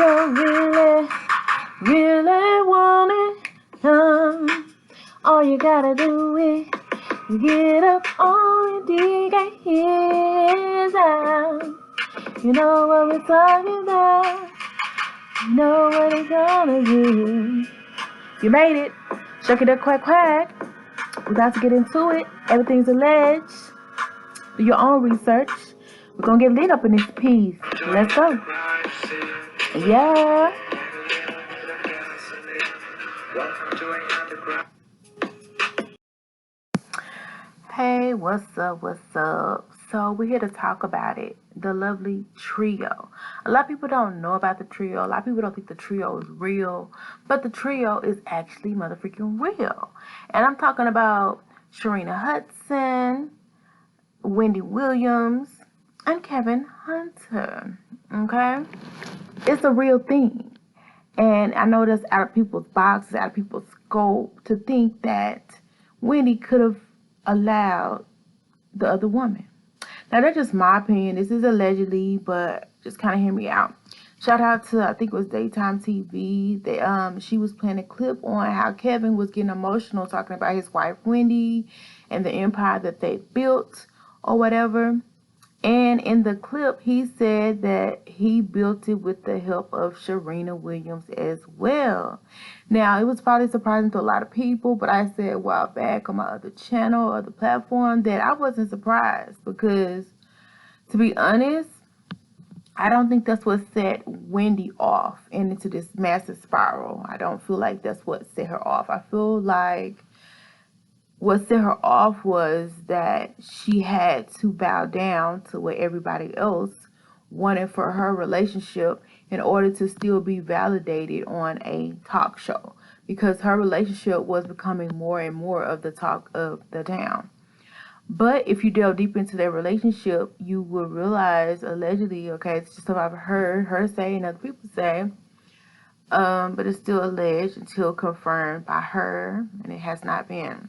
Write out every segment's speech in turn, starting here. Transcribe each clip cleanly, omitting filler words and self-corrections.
you really, really want it, all you gotta do is get up on your dig heels out. You know what we're talking about. You know what it's gonna do. You made it. Shuck it up, quack, quack. We got to get into it. Everything's alleged. Do your own research. We're gonna get lit up in this piece. Let's go. Yeah. Hey, what's up? What's up? So we're here to talk about it. The lovely trio. A lot of people don't know about the trio. A lot of people don't think the trio is real, but the trio is actually motherfucking real. And I'm talking about Sharina Hudson, Wendy Williams, and Kevin Hunter. Okay? It's a real thing. And I know that's out of people's boxes, out of people's scope to think that Wendy could have allowed the other woman. Now, that's just my opinion. This is allegedly, but just kind of hear me out. Shout out to, I think it was Daytime TV. She was playing a clip on how Kevin was getting emotional talking about his wife, Wendy, and the empire that they built or whatever. And in the clip, he said that he built it with the help of Sharina Williams as well. Now, it was probably surprising to a lot of people, but I said a while back on my other channel or the platform that I wasn't surprised because, to be honest, I don't think that's what set Wendy off and into this massive spiral. I don't feel like that's what set her off. I feel like what set her off was that she had to bow down to what everybody else wanted for her relationship in order to still be validated on a talk show, because her relationship was becoming more and more of the talk of the town. But if you delve deep into their relationship, you will realize, allegedly, okay, it's just stuff I've heard her say and other people say, but it's still alleged until confirmed by her, and it has not been.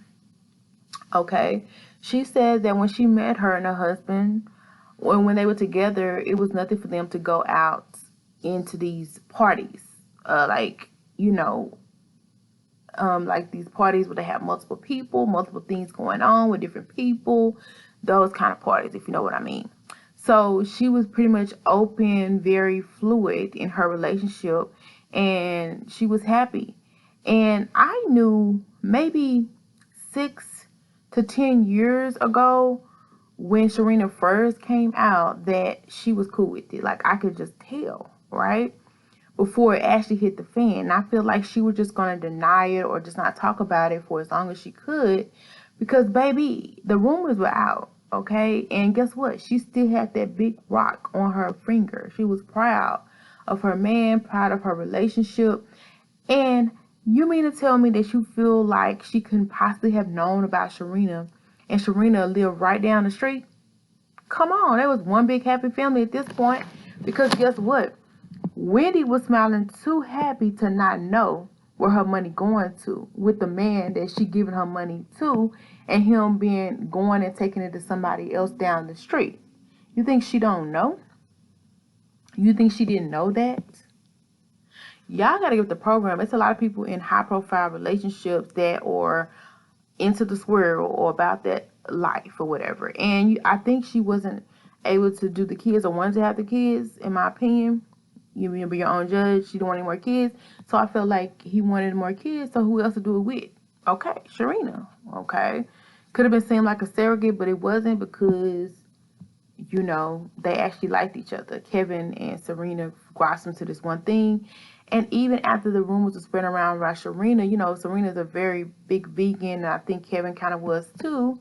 Okay, she said that when she met her and her husband, when they were together, it was nothing for them to go out into these parties, like these parties where they have multiple people, multiple things going on with different people, those kind of parties, if you know what I mean. So she was pretty much open, very fluid in her relationship, and she was happy. And I knew maybe 6 to 10 years ago when Sharina first came out that she was cool with it. Like, I could just tell, right? Before it actually hit the fan. And I feel like she was just going to deny it or just not talk about it for as long as she could, because, baby, the rumors were out, okay? And guess what? She still had that big rock on her finger. She was proud of her man, proud of her relationship. And you mean to tell me that you feel like she couldn't possibly have known about Sharina, and Sharina lived right down the street? Come on, that was one big happy family at this point. Because guess what? Wendy was smiling too happy to not know where her money going to with the man that she giving her money to, and him being going and taking it to somebody else down the street. You think she don't know? You think she didn't know that? Y'all gotta give the program. It's a lot of people in high profile relationships that are into the swirl or about that life or whatever. And I think she wasn't able to do the kids or wanted to have the kids, in my opinion. You can be your own judge. She don't want any more kids. So I felt like he wanted more kids. So who else to do it with? Okay, Sharina. Okay. Could have been seen like a surrogate, but it wasn't, because they actually liked each other. Kevin and Sharina blossomed to this one thing. And even after the rumors were spreading around about Sharina, Serena's a very big vegan, and I think Kevin kind of was too,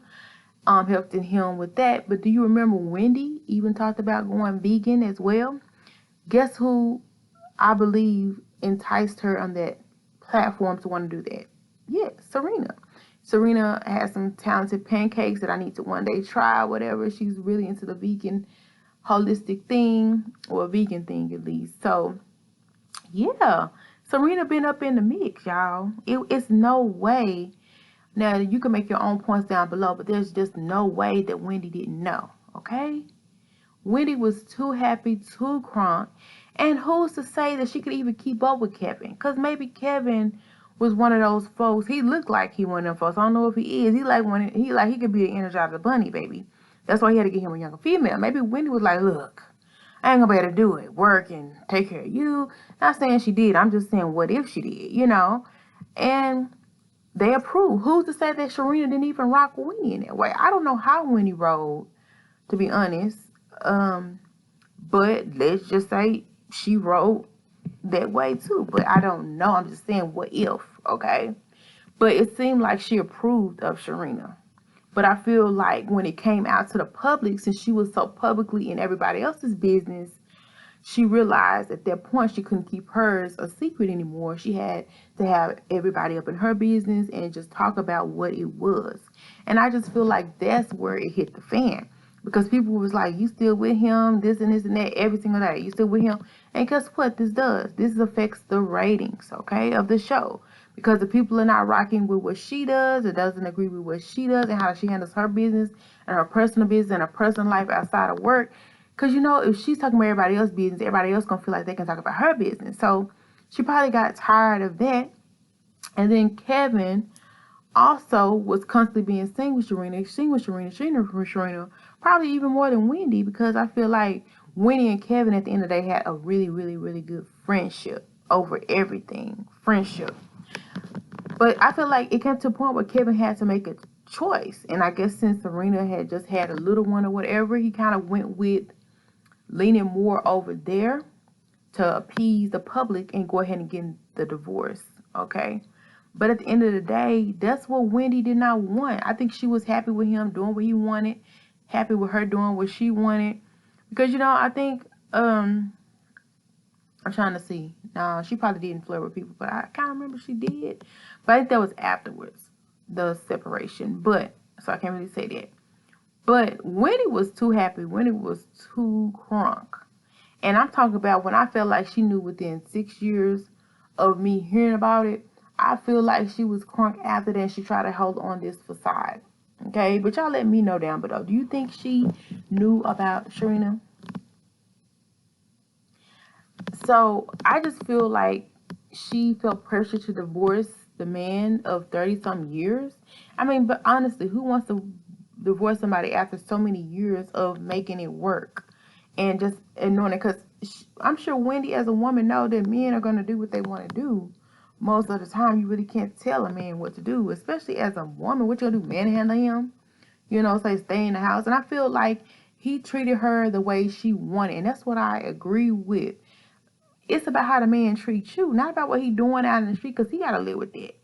helping him with that. But do you remember Wendy even talked about going vegan as well? Guess who I believe enticed her on that platform to want to do that? Yes, Sharina. Sharina has some talented pancakes that I need to one day try, whatever. She's really into the vegan holistic thing, or a vegan thing at least. So yeah, Sharina been up in the mix, y'all. It's no way. Now, you can make your own points down below, but there's just no way that Wendy didn't know, okay? Wendy was too happy, too crunk. And who's to say that she could even keep up with Kevin? Because maybe Kevin was one of those folks. He looked like he one of them folks. I don't know if he is. He could be an Energizer Bunny, baby. That's why he had to get him a younger female. Maybe Wendy was like, look, I ain't gonna be able to do it. Work and take care of you. Not saying she did. I'm just saying, what if she did, And they approved. Who's to say that Sharina didn't even rock Wendy in that way? I don't know how Wendy rolled, to be honest. But let's just say she wrote that way too. But I don't know. I'm just saying, what if, okay? But it seemed like she approved of Sharina. But I feel like when it came out to the public, since she was so publicly in everybody else's business, she realized at that point she couldn't keep hers a secret anymore. She had to have everybody up in her business and just talk about what it was. And I just feel like that's where it hit the fan. Because people was like, you still with him, this and this and that, every single day. You still with him. And guess what this does? This affects the ratings, okay, of the show. Because the people are not rocking with what she does. It doesn't agree with what she does and how she handles her business and her personal business and her personal life outside of work. Because, if she's talking about everybody else's business, everybody else going to feel like they can talk about her business. So she probably got tired of that. And then Kevin also was constantly being seen with Sharina, probably even more than Wendy, because I feel like Wendy and Kevin at the end of the day had a really, really, really good friendship over everything. Friendship. But I feel like it came to a point where Kevin had to make a choice. And I guess since Serena had just had a little one or whatever, he kind of went with leaning more over there to appease the public and go ahead and get the divorce. Okay. But at the end of the day, that's what Wendy did not want. I think she was happy with him doing what he wanted, happy with her doing what she wanted. Because, I think, I'm trying to see. No, she probably didn't flirt with people, but I kind of remember she did. But I think that was afterwards, the separation. But, so I can't really say that. But Wendy was too happy. Wendy was too crunk. And I'm talking about when I felt like she knew within 6 years of me hearing about it, I feel like she was crunk after that and she tried to hold on this facade. Okay? But y'all let me know down below. Do you think she knew about Sharina? So I just feel like she felt pressure to divorce the man of 30-some years. I mean, but honestly, who wants to divorce somebody after so many years of making it work and just ignoring it? Because I'm sure Wendy as a woman know that men are going to do what they want to do. Most of the time, you really can't tell a man what to do, especially as a woman. What you going to do, manhandle him? Say stay in the house. And I feel like he treated her the way she wanted. And that's what I agree with. It's about how the man treats you, not about what he's doing out in the street, because he got to live with that.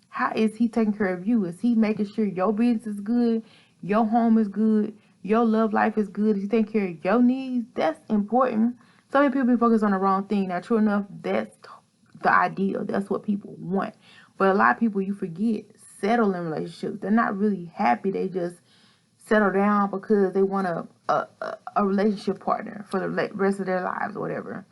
How is he taking care of you? Is he making sure your business is good, your home is good, your love life is good? Is he taking care of your needs? That's important. So many people be focused on the wrong thing. Now, true enough, that's the ideal. That's what people want. But a lot of people, you forget, settle in relationships. They're not really happy. They just settle down because they want a relationship partner for the rest of their lives or whatever.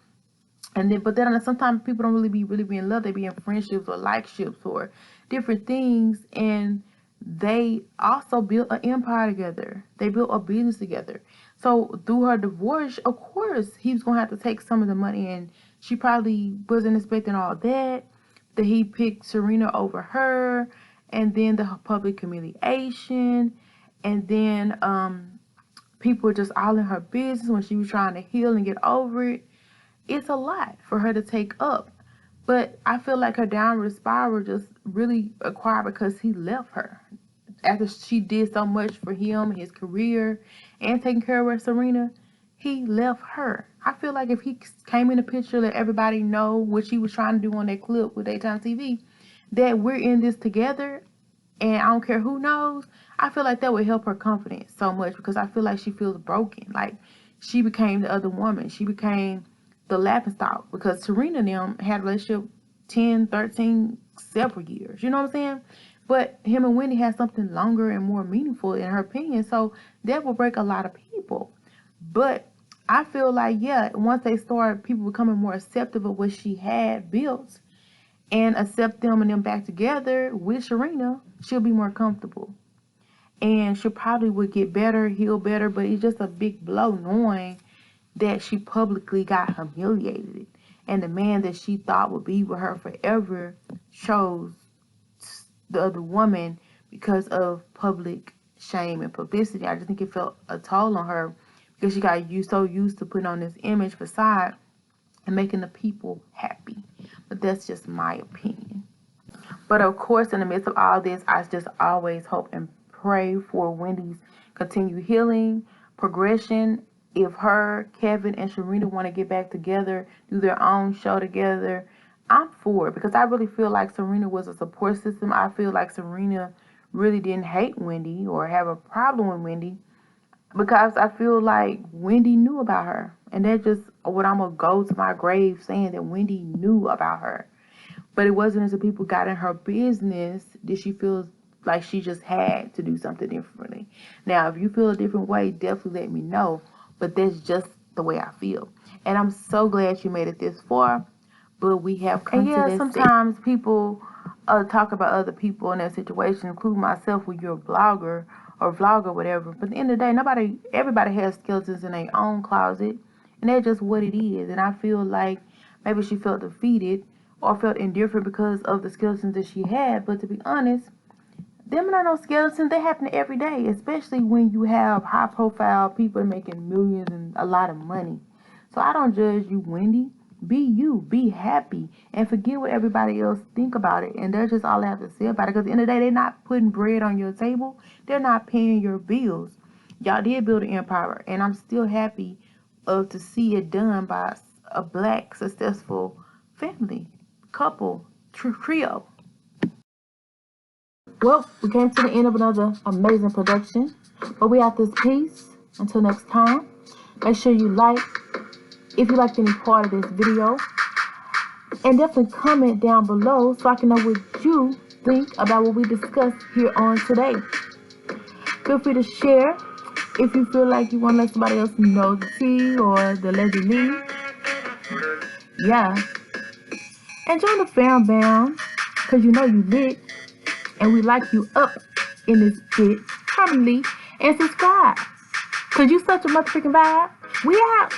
But then sometimes people don't really be in love. They be in friendships or likeships or different things. And they also built an empire together. They built a business together. So through her divorce, of course, he was going to have to take some of the money. And she probably wasn't expecting all that he picked Serena over her. And then the public humiliation. And then people were just all in her business when she was trying to heal and get over it. It's a lot for her to take up. But I feel like her downward spiral just really acquired because he left her. After she did so much for him, his career, and taking care of her, Serena, he left her. I feel like if he came in the picture, let everybody know what she was trying to do on that clip with Daytime TV, that we're in this together, and I don't care who knows, I feel like that would help her confidence so much because I feel like she feels broken. Like, she became the other woman. She became the laughingstock because Serena and them had a relationship 10, 13, several years. You know what I'm saying? But him and Wendy had something longer and more meaningful in her opinion. So that will break a lot of people. But I feel like, yeah, once they start people becoming more accepting of what she had built and accept them and them back together with Serena, she'll be more comfortable. And she'll probably would get better, heal better. But it's just a big blow knowing that she publicly got humiliated. And the man that she thought would be with her forever chose the other woman because of public shame and publicity. I just think it felt a toll on her because she got so used to putting on this image facade and making the people happy. But that's just my opinion. But of course, in the midst of all this, I just always hope and pray for Wendy's continued healing, progression. If her, Kevin, and Sharina want to get back together, do their own show together, I'm for it because I really feel like Serena was a support system. I feel like Serena really didn't hate Wendy or have a problem with Wendy because I feel like Wendy knew about her. And that's just what I'm going to go to my grave saying, that Wendy knew about her. But it wasn't until people got in her business that she feels like she just had to do something differently. Now, if you feel a different way, definitely let me know. But that's just the way I feel. And I'm so glad you made it this far. But we have come to this. Sometimes people talk about other people in that situation, including myself, when you're a blogger or vlogger, whatever. But at the end of the day, everybody has skeletons in their own closet. And that's just what it is. And I feel like maybe she felt defeated or felt indifferent because of the skeletons that she had. But to be honest, them are no skeletons. They happen every day, especially when you have high profile people making millions and a lot of money. So I don't judge you, Wendy. Be you, be happy, and forget what everybody else think about it. And that's just all I have to say about it. Because at the end of the day, they're not putting bread on your table. They're not paying your bills. Y'all did build an empire, and I'm still happy to see it done by a black, successful family, couple, trio. Well, we came to the end of another amazing production. But we have this piece. Until next time, make sure you like if you liked any part of this video. And definitely comment down below so I can know what you think about what we discussed here on today. Feel free to share if you feel like you want to let somebody else know the tea or the allegedly. Yeah. And join the fam bam, because you know you lit. And we like you up in this bit. Probably. And subscribe. Because you such a motherfucking vibe. We out.